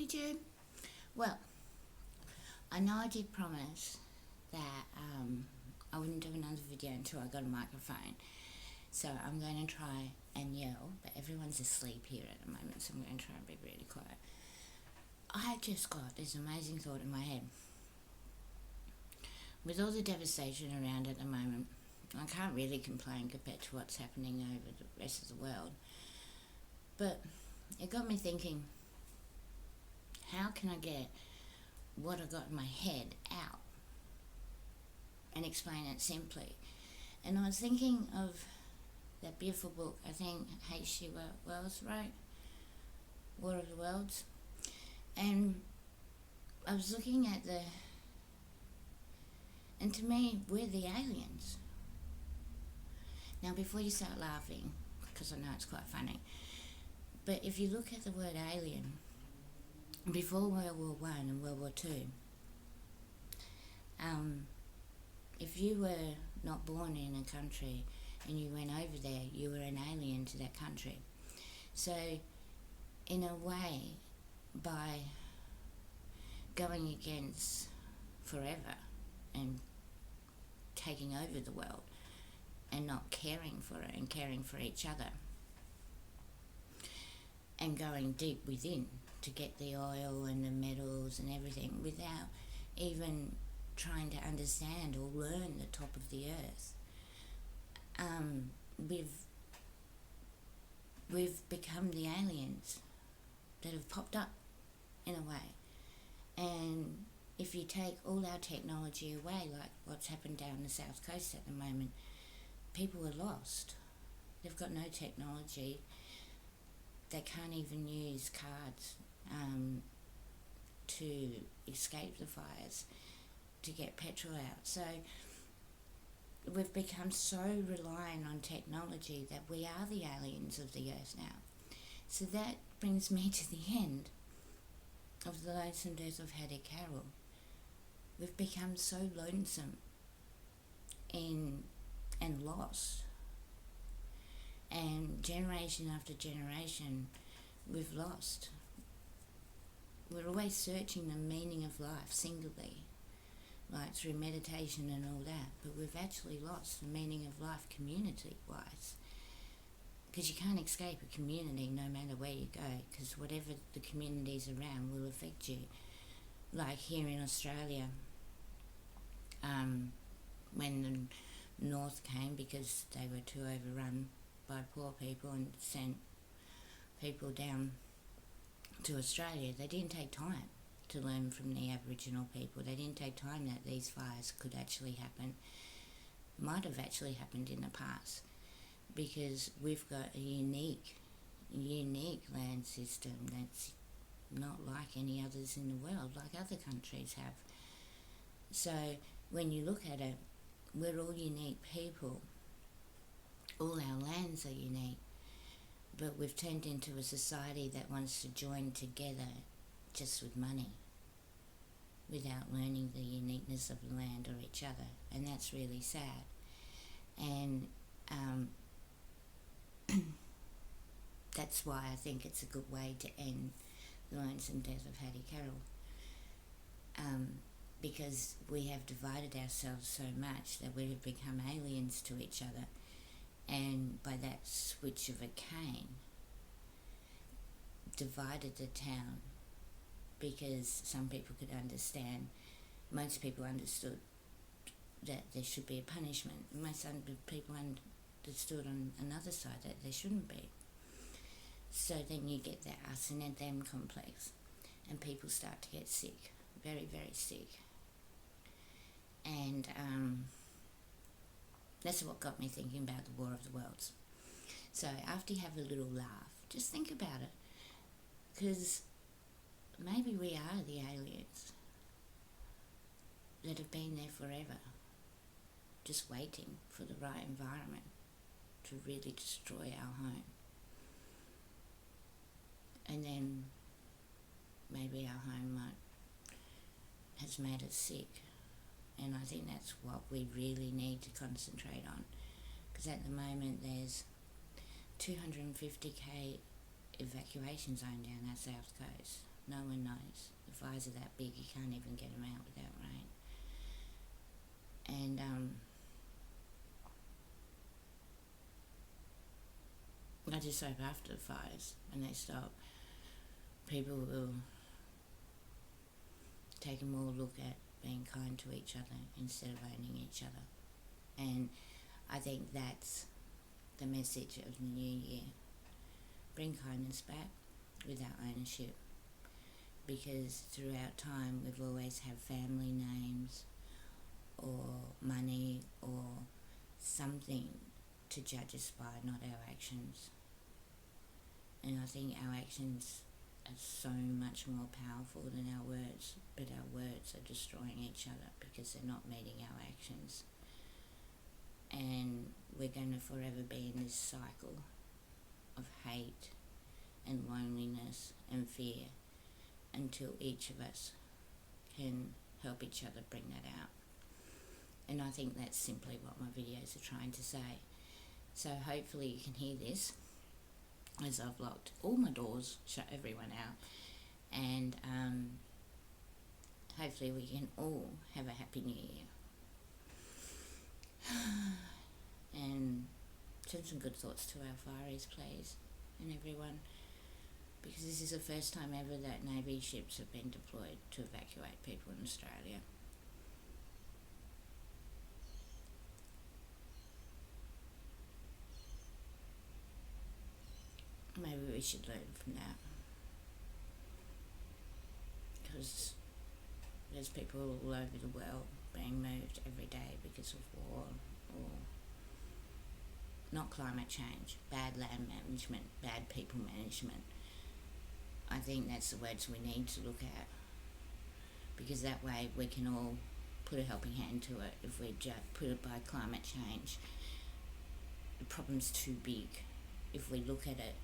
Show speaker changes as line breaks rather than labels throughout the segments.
YouTube. Well, I know I did promise that I wouldn't do another video until I got a microphone. So I'm going to try and yell, but everyone's asleep here at the moment, so I'm going to try and be really quiet. I just got this amazing thought in my head. With all the devastation around at the moment, I can't really complain compared to what's happening over the rest of the world. But it got me thinking, how can I get what I got in my head out and explain it simply? And I was thinking of that beautiful book, I think Hattie Carol wrote, War of the Worlds. And I was looking at and to me, we're the aliens. Now, before you start laughing, because I know it's quite funny, but if you look at the word alien, before World War I and World War II, if you were not born in a country and you went over there, you were an alien to that country. So, in a way, by going against forever and taking over the world and not caring for it and caring for each other and going deep within to get the oil and the metals and everything without even trying to understand or learn the top of the earth. We've become the aliens that have popped up in a way. And if you take all our technology away, like what's happened down the south coast at the moment, people are lost. They've got no technology. They can't even use cards to escape the fires, to get petrol out. So we've become so reliant on technology that we are the aliens of the earth now. So that brings me to the end of the lonesome death of Hattie Carol. We've become so lonesome and lost. And generation after generation, we've lost. We're always searching the meaning of life singly, like through meditation and all that, but we've actually lost the meaning of life community-wise. Because you can't escape a community no matter where you go, because whatever the community's around will affect you. Like here in Australia, when the North came, because they were too overrun by poor people and sent people down to Australia, they didn't take time to learn from the Aboriginal people. They didn't take time that these fires could actually happen, might have actually happened in the past, because we've got a unique land system that's not like any others in the world, like other countries have. So when you look at it, we're all unique people. All our lands are unique, but we've turned into a society that wants to join together just with money, without learning the uniqueness of the land or each other, and that's really sad. And that's why I think it's a good way to end the lonesome death of Hattie Carol, because we have divided ourselves so much that we have become aliens to each other, and by that switch of a cane, divided the town, because some people could understand, most people understood that there should be a punishment. Most people understood on another side that there shouldn't be. So then you get the us and them complex, and people start to get sick, very, very sick. And that's what got me thinking about the War of the Worlds. So after you have a little laugh, just think about it, because maybe we are the aliens that have been there forever, just waiting for the right environment to really destroy our home. And then maybe our home has made us sick. And I think that's what we really need to concentrate on. Because at the moment there's 250k evacuation zone down our south coast. No one knows. The fires are that big, you can't even get them out without rain. And I just hope after the fires, when they stop, people will take a more look at being kind to each other instead of owning each other. And I think that's the message of the new year. Bring kindness back without ownership. Because throughout time we've always had family names or money or something to judge us by, not our actions. And I think our actions are so much more powerful than our words, but our words are destroying each other because they're not meeting our actions. And we're going to forever be in this cycle of hate and loneliness and fear until each of us can help each other bring that out. And I think that's simply what my videos are trying to say. So hopefully you can hear this as I've locked all my doors, shut everyone out, and hopefully we can all have a happy new year. And send some good thoughts to our fireys, please, and everyone, because this is the first time ever that Navy ships have been deployed to evacuate people in Australia. Maybe we should learn from that, because there's people all over the world being moved every day because of war or not climate change, bad land management, bad people management. I think that's the words we need to look at, because that way we can all put a helping hand to it. If we just put it by climate change, the problem's too big. If we look at it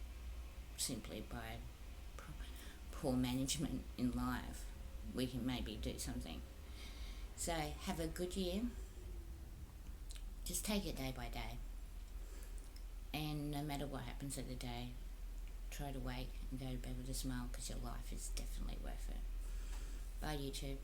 simply by poor management in life, we can maybe do something. So have a good year. Just take it day by day. And no matter what happens in the day, try to wake and go to bed with a smile, because your life is definitely worth it. Bye, YouTube.